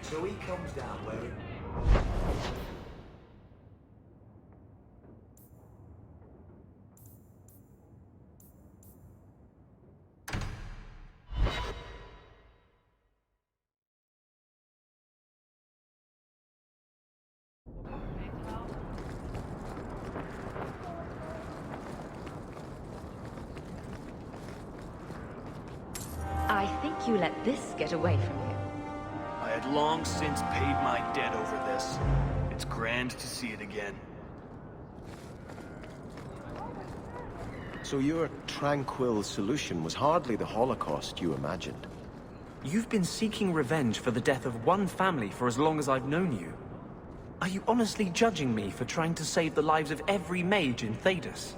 So he comes down wearing... I think you let this get away from you. I had long since paid my debt over this. It's grand to see it again. So your tranquil solution was hardly the Holocaust you imagined. You've been seeking revenge for the death of one family for as long as I've known you. Are you honestly judging me for trying to save the lives of every mage in Thedas?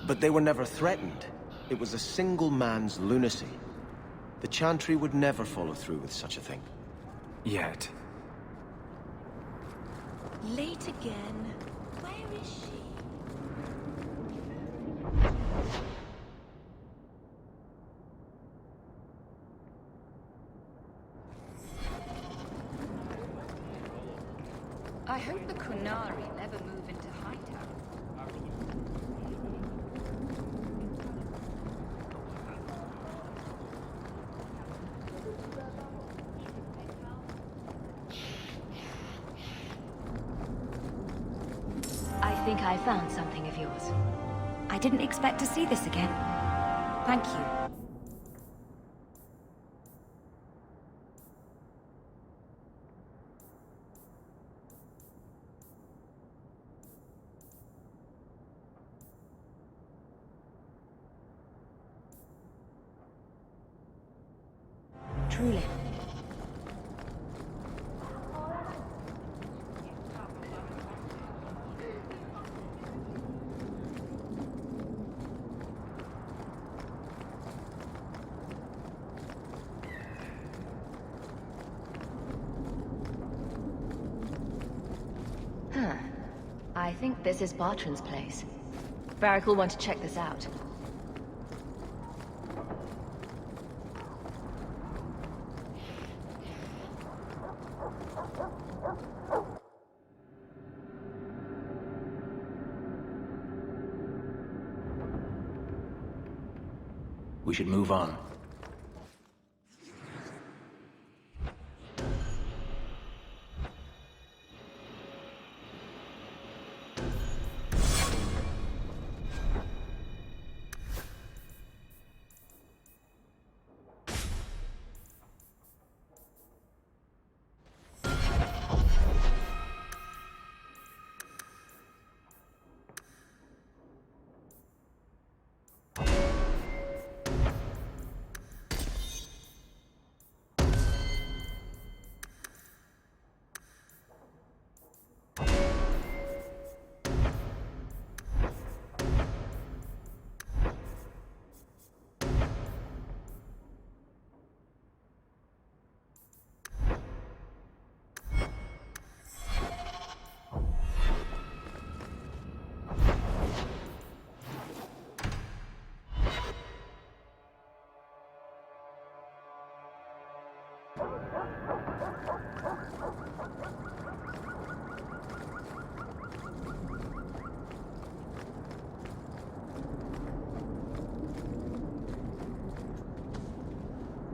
But they were never threatened. It was a single man's lunacy. The Chantry would never follow through with such a thing. Yet. Late again. Where is she? I hope the Kunari never move into Hightown. I think I found something of yours. I didn't expect to see this again. Thank you. Truly. Huh. I think this is Bartrand's place. Varric will want to check this out. We should move on.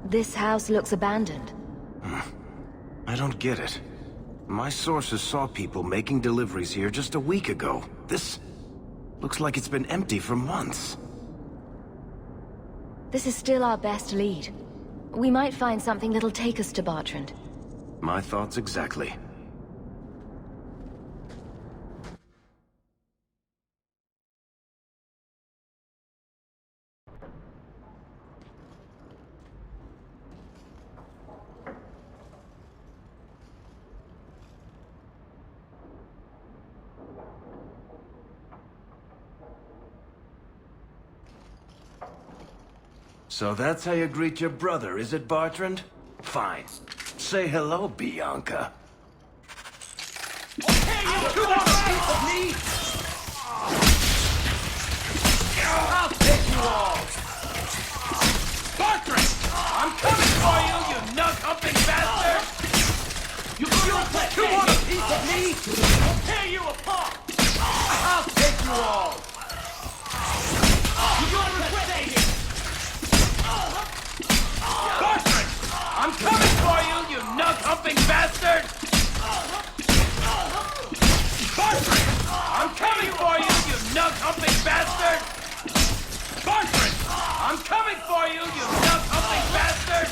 This house looks abandoned. I don't get it. My sources saw people making deliveries here just a week ago. This looks like it's been empty for months. This is still our best lead. We might find something that'll take us to Bartrand. My thoughts exactly. So that's how you greet your brother, is it, Bartrand? Fine. Say hello, Bianca. Hey, you two want a piece of me? I'll take you all! Bartrand! I'm coming for you, you nut-humping bastard! You want a piece of me? I'll tear you apart! I'll take you all! You're gonna regret it! Bartman! I'm coming for you, you nug-humping bastard! Bartman! I'm coming for you, you nug-humping bastard! Bartman! I'm coming for you, you nug-humping bastard!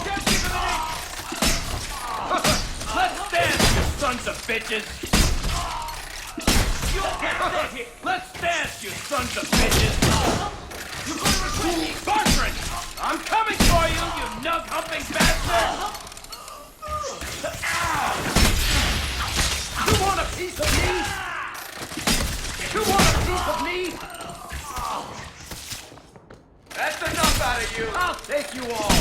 Can't give him an inch! Let's dance, you sons of bitches! Let's dance, you sons of bitches! You're gonna regret me! Bartman! I'm coming for you, you nug-humping bastard! You want a piece of me? You want a piece of me? That's enough out of you! I'll take you all!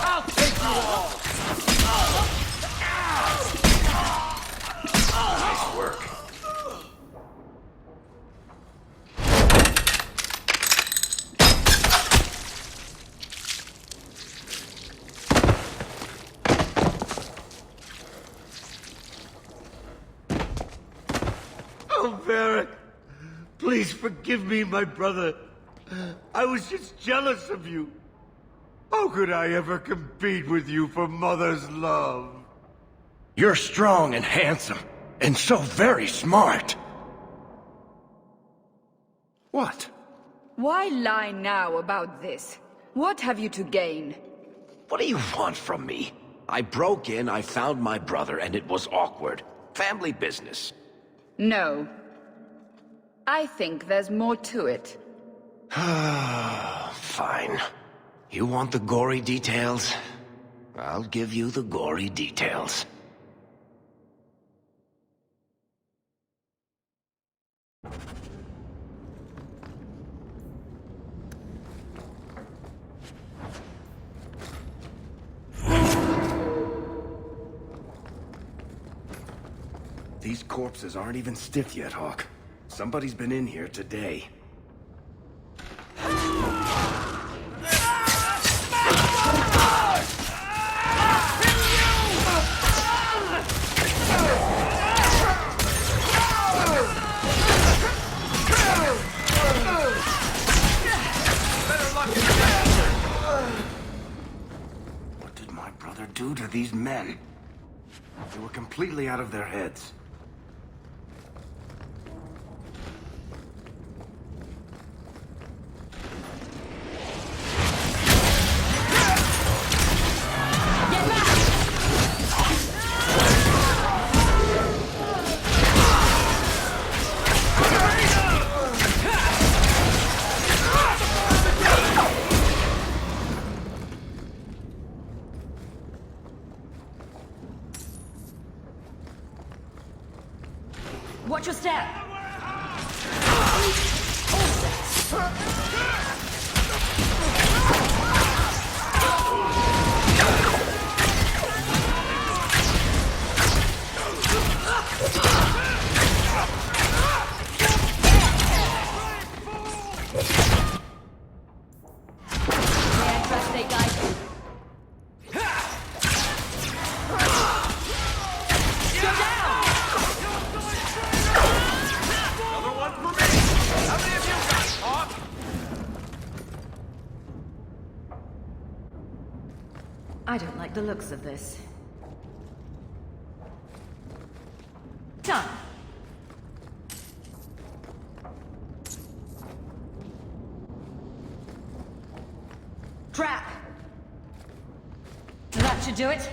I'll take you all! Nice work. Oh, Varric, please forgive me, my brother. I was just jealous of you. How could I ever compete with you for Mother's love? You're strong and handsome, and so very smart. What? Why lie now about this? What have you to gain? What do you want from me? I broke in, I found my brother, and it was awkward. Family business. No. I think there's more to it. Fine. You want the gory details? I'll give you the gory details. These corpses aren't even stiff yet, Hawk. Somebody's been in here today. What did my brother do to these men? They were completely out of their heads. Watch your step! May I trust they guide you? I don't like the looks of this. Done. Trap. That should do it.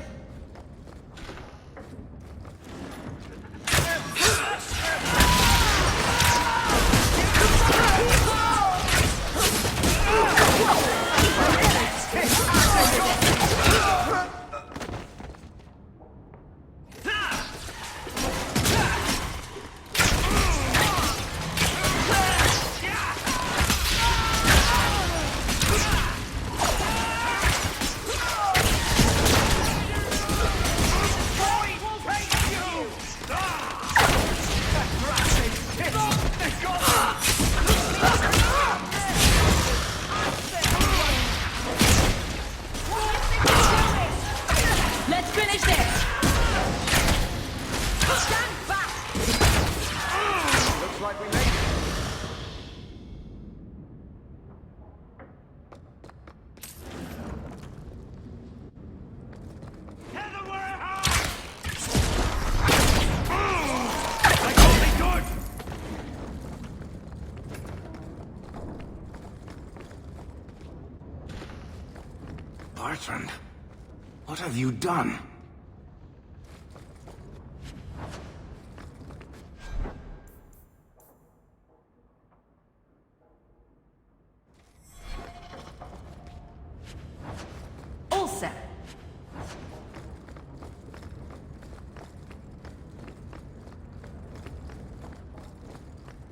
Bertrand, what have you done? All set.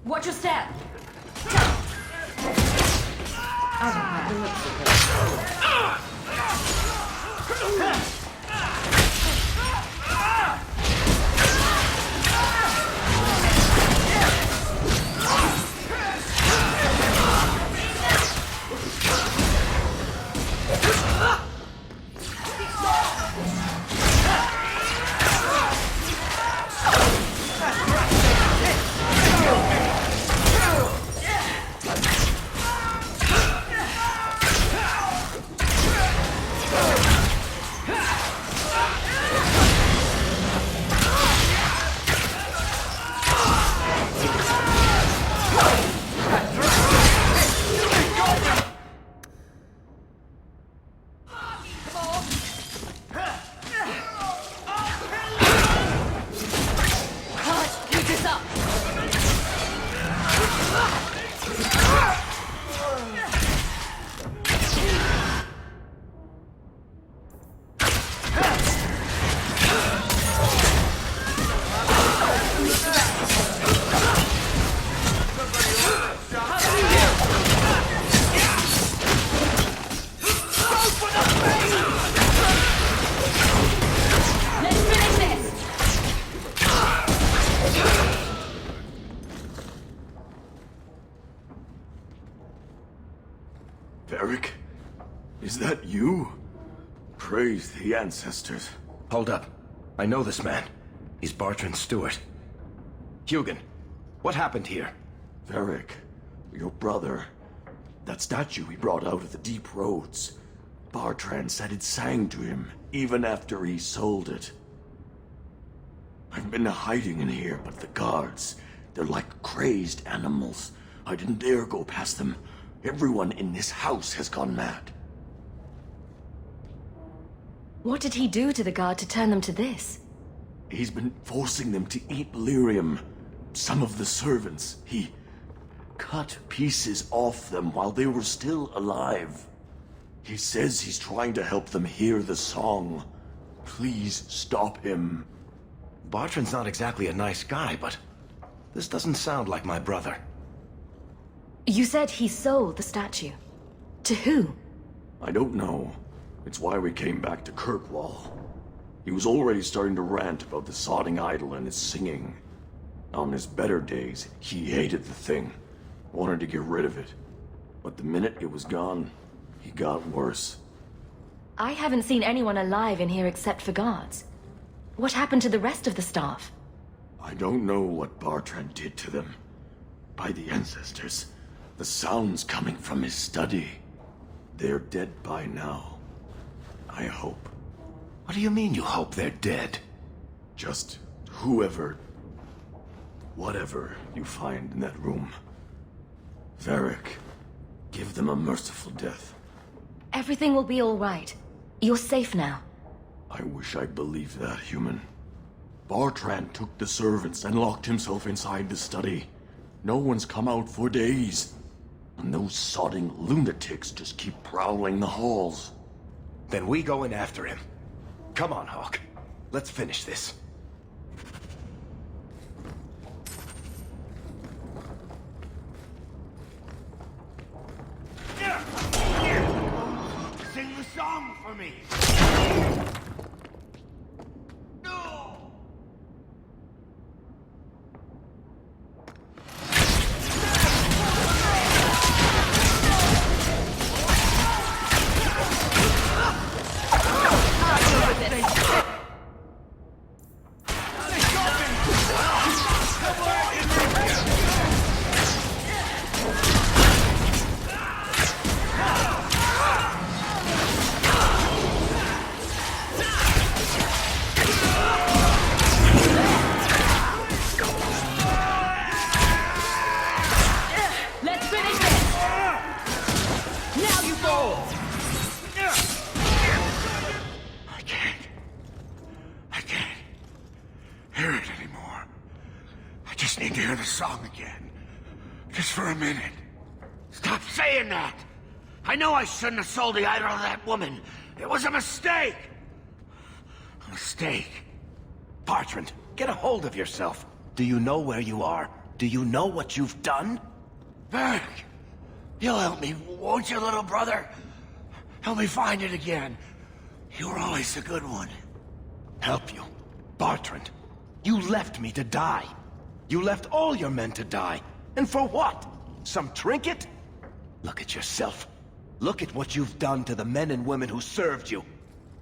Watch your step. I don't like the looks of this. Varric? Is that you? Praise the ancestors. Hold up. I know this man. He's Bertrand's steward. Hugin, what happened here? Varric, your brother. That statue he brought out of the deep roads. Bertrand said it sang to him, even after he sold it. I've been hiding in here, but the guards, they're like crazed animals. I didn't dare go past them. Everyone in this house has gone mad. What did he do to the guard to turn them to this? He's been forcing them to eat lyrium. Some of the servants, he cut pieces off them while they were still alive. He says he's trying to help them hear the song. Please stop him. Bertrand's not exactly a nice guy, but this doesn't sound like my brother. You said he sold the statue. To who? I don't know. It's why we came back to Kirkwall. He was already starting to rant about the sodding idol and its singing. On his better days, he hated the thing. Wanted to get rid of it. But the minute it was gone, he got worse. I haven't seen anyone alive in here except for guards. What happened to the rest of the staff? I don't know what Bertrand did to them. By the ancestors, the sounds coming from his study. They're dead by now. I hope. What do you mean you hope they're dead? Just whatever you find in that room. Varric, give them a merciful death. Everything will be all right. You're safe now. I wish I believed that, human. Bertrand took the servants and locked himself inside the study. No one's come out for days. And those sodding lunatics just keep prowling the halls. Then we go in after him. Come on, Hawk. Let's finish this. Sing the song for me! song again. Just for a minute. Stop saying that! I know I shouldn't have sold the idol to that woman. It was a mistake! A mistake. Bertrand, get a hold of yourself. Do you know where you are? Do you know what you've done? Varric, you'll help me, won't you, little brother? Help me find it again. You were always a good one. Help you? Bertrand, you left me to die. You left all your men to die. And for what? Some trinket? Look at yourself. Look at what you've done to the men and women who served you.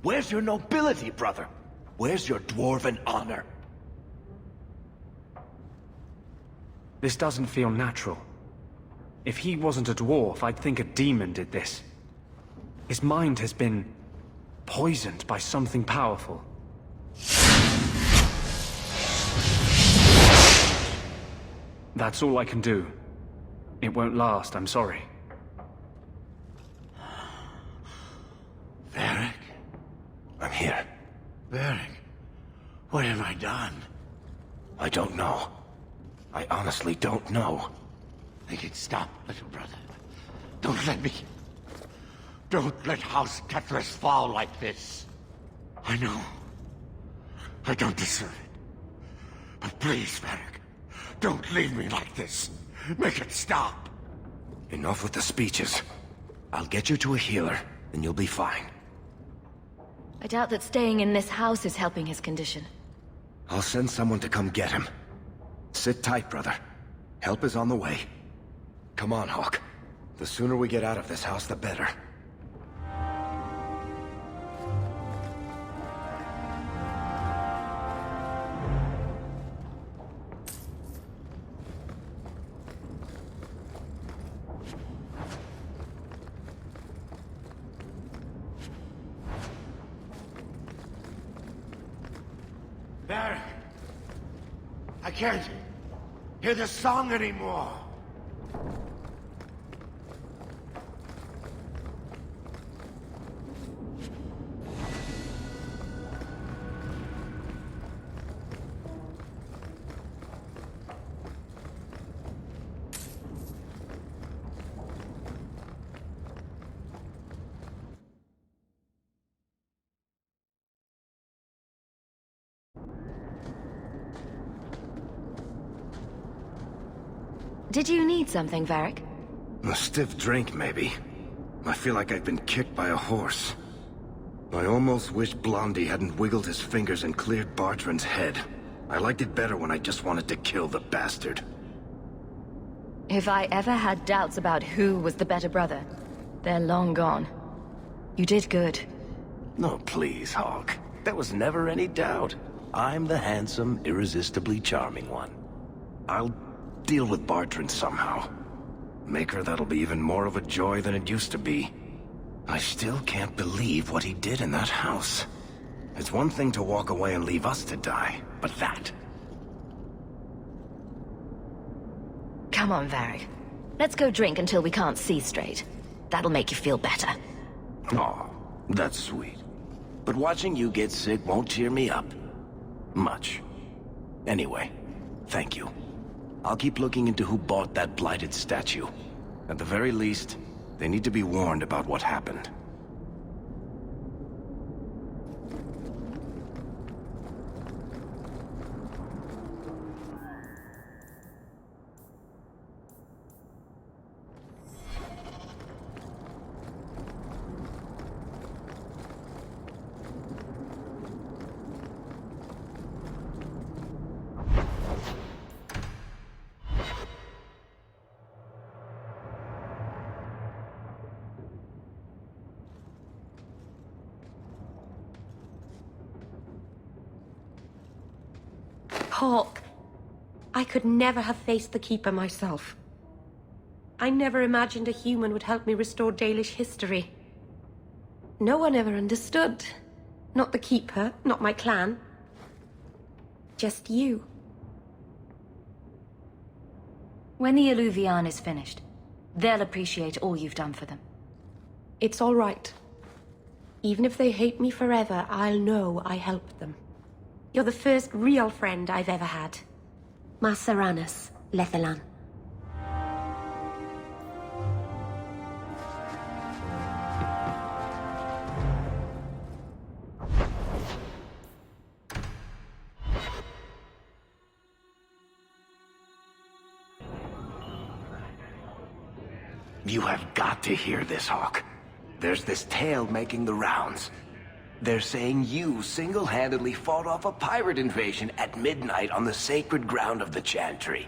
Where's your nobility, brother? Where's your dwarven honor? This doesn't feel natural. If he wasn't a dwarf, I'd think a demon did this. His mind has been poisoned by something powerful. That's all I can do. It won't last, I'm sorry. Varric? I'm here. Varric, what have I done? I don't know. I honestly don't know. Make it stop, little brother. Don't let me... Don't let House Kethris fall like this. I know. I don't deserve it. But please, Varric, don't leave me like this. Make it stop. Enough with the speeches. I'll get you to a healer, and you'll be fine. I doubt that staying in this house is helping his condition. I'll send someone to come get him. Sit tight, brother. Help is on the way. Come on, Hawk. The sooner we get out of this house, the better. Varric, I can't hear the song anymore. Did you need something, Varric? A stiff drink, maybe. I feel like I've been kicked by a horse. I almost wish Blondie hadn't wiggled his fingers and cleared Bertrand's head. I liked it better when I just wanted to kill the bastard. If I ever had doubts about who was the better brother, they're long gone. You did good. No, please, Hawk. There was never any doubt. I'm the handsome, irresistibly charming one. I'll deal with Bertrand somehow. Make her that'll be even more of a joy than it used to be. I still can't believe what he did in that house. It's one thing to walk away and leave us to die, but that... Come on, Varric. Let's go drink until we can't see straight. That'll make you feel better. Oh, that's sweet. But watching you get sick won't cheer me up. Much. Anyway, thank you. I'll keep looking into who bought that blighted statue. At the very least, they need to be warned about what happened. Hawk, I could never have faced the Keeper myself. I never imagined a human would help me restore Dalish history. No one ever understood. Not the Keeper, not my clan. Just you. When the Illuvian is finished, they'll appreciate all you've done for them. It's all right. Even if they hate me forever, I'll know I helped them. You're the first real friend I've ever had. Mas Seranus, Lethalan. You have got to hear this, Hawk. There's this tale making the rounds. They're saying you single-handedly fought off a pirate invasion at midnight on the sacred ground of the Chantry.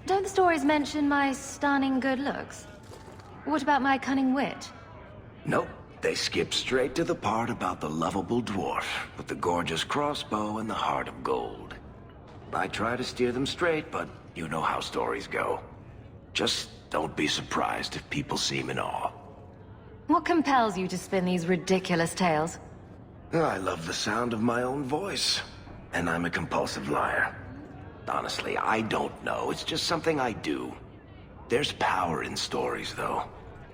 Don't the stories mention my stunning good looks? What about my cunning wit? Nope. They skip straight to the part about the lovable dwarf with the gorgeous crossbow and the heart of gold. I try to steer them straight, but you know how stories go. Just don't be surprised if people seem in awe. What compels you to spin these ridiculous tales? I love the sound of my own voice, and I'm a compulsive liar. Honestly, I don't know. It's just something I do. There's power in stories, though.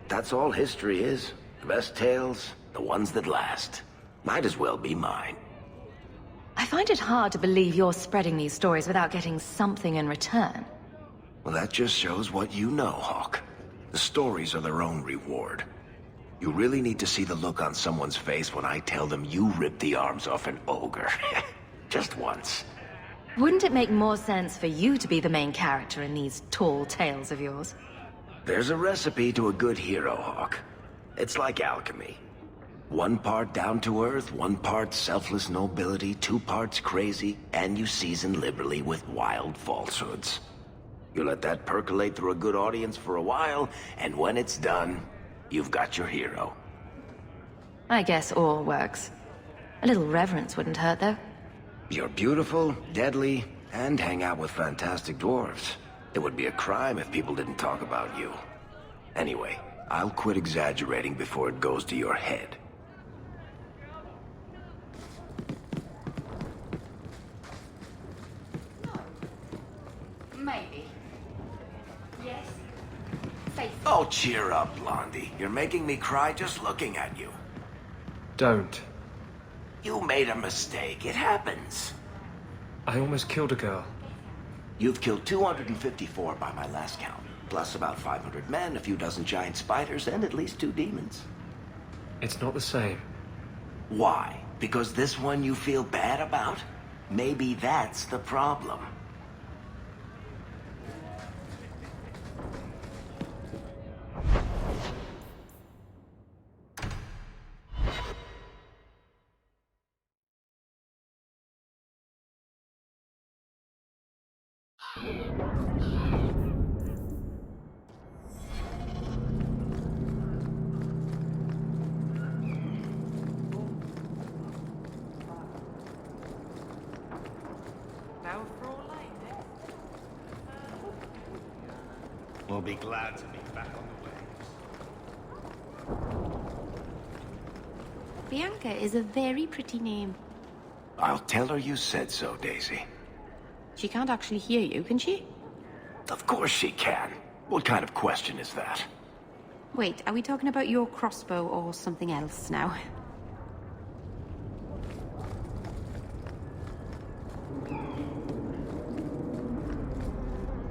That's all history is. The best tales, the ones that last. Might as well be mine. I find it hard to believe you're spreading these stories without getting something in return. Well, that just shows what you know, Hawk. The stories are their own reward. You really need to see the look on someone's face when I tell them you ripped the arms off an ogre. Just once. Wouldn't it make more sense for you to be the main character in these tall tales of yours? There's a recipe to a good hero, Hawk. It's like alchemy. 1 part down to earth, 1 part selfless nobility, 2 parts crazy, and you season liberally with wild falsehoods. You let that percolate through a good audience for a while, and when it's done, you've got your hero. I guess all works. A little reverence wouldn't hurt, though. You're beautiful, deadly, and hang out with fantastic dwarves. It would be a crime if people didn't talk about you. Anyway, I'll quit exaggerating before it goes to your head. Maybe. Yes. Faith. Oh, cheer up, Blondie. You're making me cry just looking at you. Don't. You made a mistake. It happens. I almost killed a girl. You've killed 254 by my last count, plus about 500 men, a few dozen giant spiders, and at least 2 demons. It's not the same. Why? Because this one you feel bad about? Maybe that's the problem. We'll be glad to be back on the waves. Bianca is a very pretty name. I'll tell her you said so, Daisy. She can't actually hear you, can she? Of course she can. What kind of question is that? Wait, are we talking about your crossbow or something else now?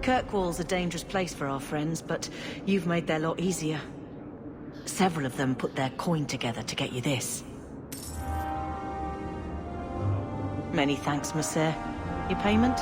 Kirkwall's a dangerous place for our friends, but you've made their lot easier. Several of them put their coin together to get you this. Many thanks, monsieur. Your payment?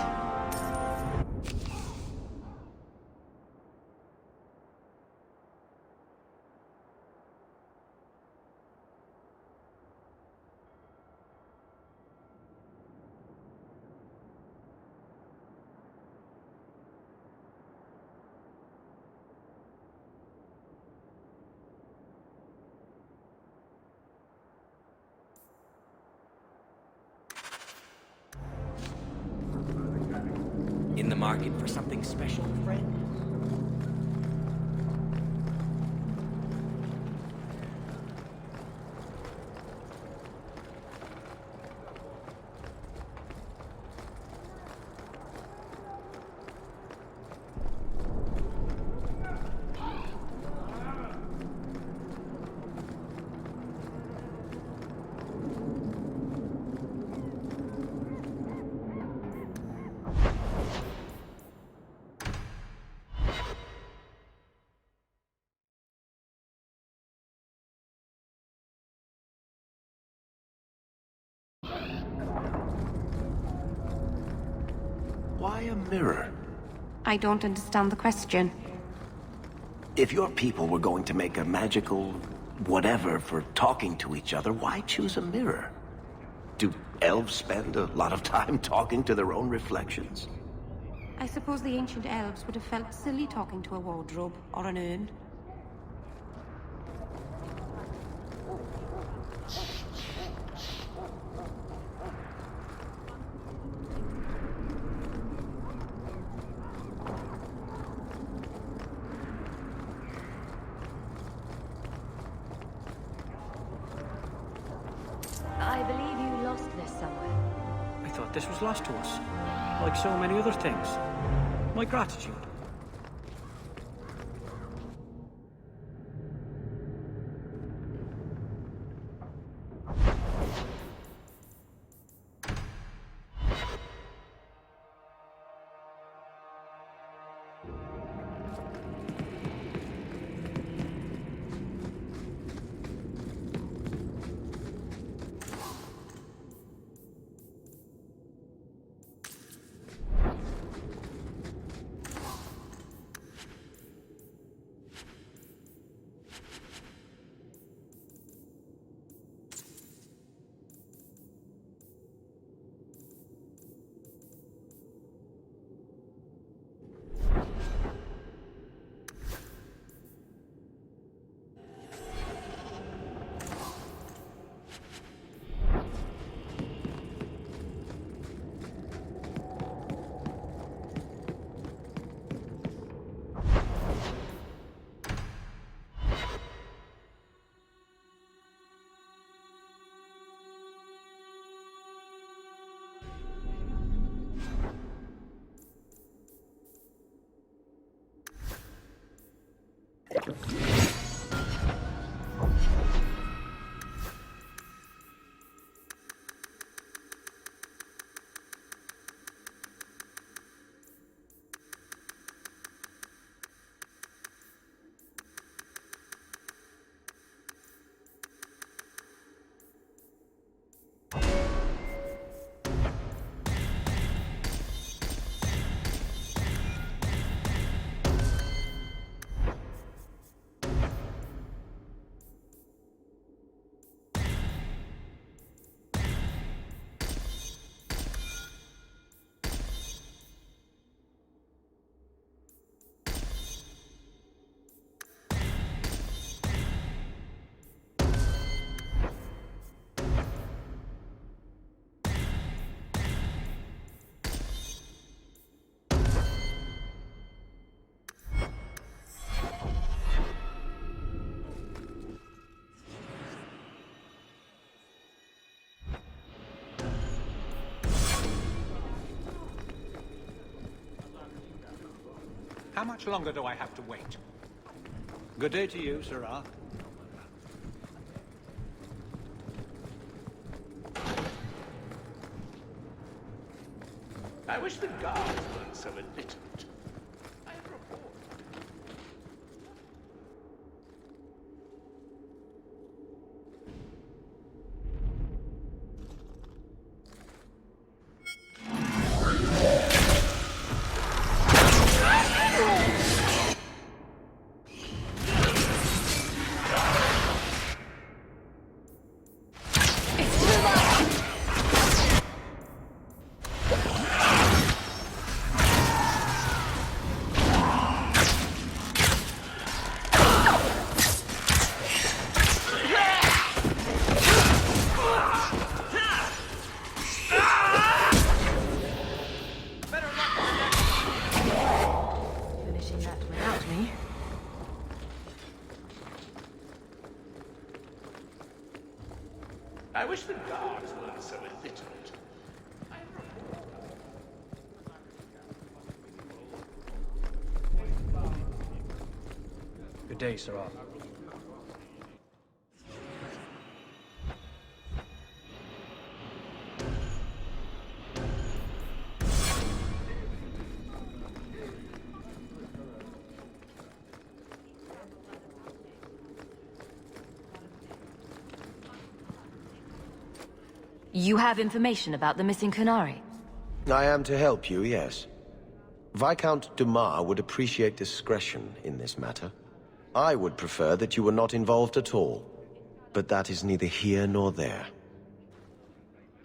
In the market for something special, friend? Why a mirror? I don't understand the question. If your people were going to make a magical whatever for talking to each other, why choose a mirror? Do elves spend a lot of time talking to their own reflections? I suppose the ancient elves would have felt silly talking to a wardrobe or an urn. I believe you lost this somewhere. I thought this was lost to us, like so many other things. My gratitude. How much longer do I have to wait? Good day to you, Sirrah. I wish the guards weren't so illiterate. I have report. I wish the guards weren't so illiterate. I have report. Good day, Sirrah. You have information about the missing Kunari? I am to help you, yes. Viscount Dumas would appreciate discretion in this matter. I would prefer that you were not involved at all. But that is neither here nor there.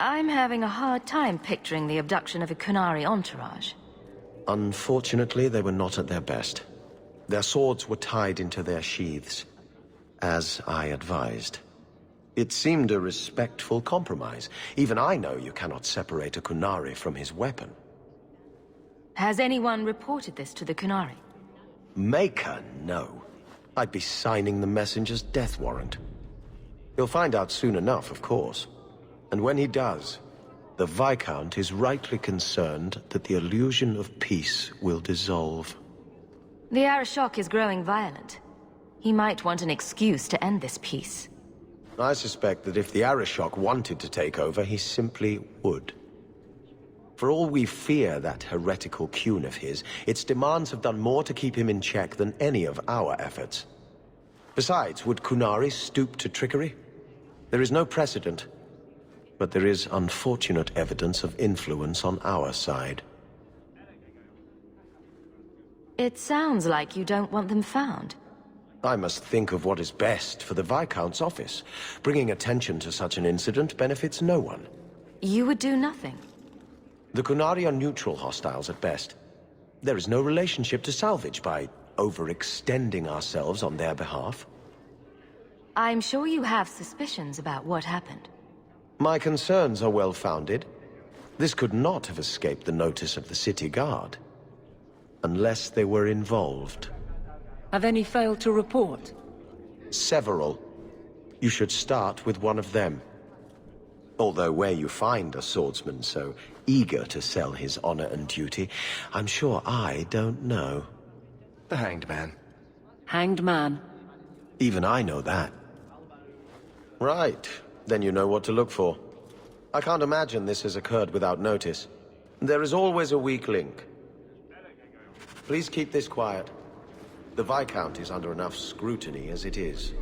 I'm having a hard time picturing the abduction of a Kunari entourage. Unfortunately, they were not at their best. Their swords were tied into their sheaths, as I advised. It seemed a respectful compromise. Even I know you cannot separate a Kunari from his weapon. Has anyone reported this to the Kunari? Maker, no. I'd be signing the messenger's death warrant. He'll find out soon enough, of course. And when he does, the Viscount is rightly concerned that the illusion of peace will dissolve. The Arashok is growing violent. He might want an excuse to end this peace. I suspect that if the Arashok wanted to take over, he simply would. For all we fear that heretical Qun of his, its demands have done more to keep him in check than any of our efforts. Besides, would Kunari stoop to trickery? There is no precedent, but there is unfortunate evidence of influence on our side. It sounds like you don't want them found. I must think of what is best for the Viscount's office. Bringing attention to such an incident benefits no one. You would do nothing. The Kunari are neutral hostiles at best. There is no relationship to salvage by overextending ourselves on their behalf. I'm sure you have suspicions about what happened. My concerns are well-founded. This could not have escaped the notice of the city guard. Unless they were involved. Have any failed to report? Several. You should start with one of them. Although where you find a swordsman so eager to sell his honor and duty, I'm sure I don't know. The Hanged Man. Hanged Man? Even I know that. Right. Then you know what to look for. I can't imagine this has occurred without notice. There is always a weak link. Please keep this quiet. The Viscount is under enough scrutiny as it is.